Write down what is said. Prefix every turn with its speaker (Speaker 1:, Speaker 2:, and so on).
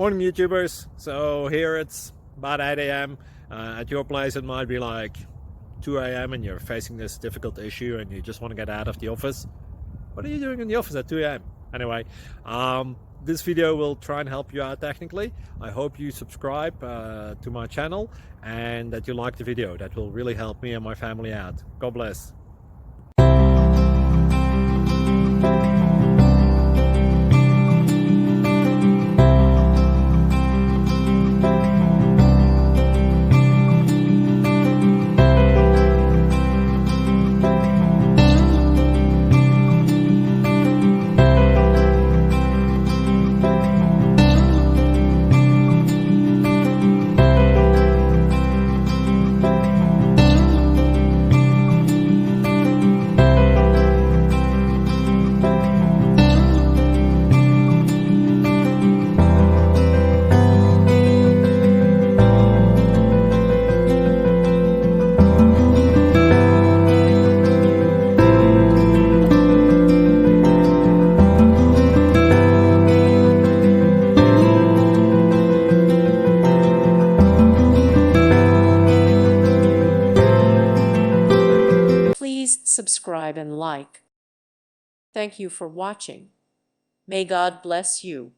Speaker 1: Morning YouTubers. So here it's about 8 a.m. At your place it might be like 2 a.m. and you're facing this difficult issue and you just want to get out of the office. What are you doing in the office at 2 a.m.? Anyway, this video will try and help you out technically. I hope you subscribe to my channel and that you like the video. That will really help me and my family out. God bless.
Speaker 2: Please subscribe and like. Thank you for watching. May God bless you.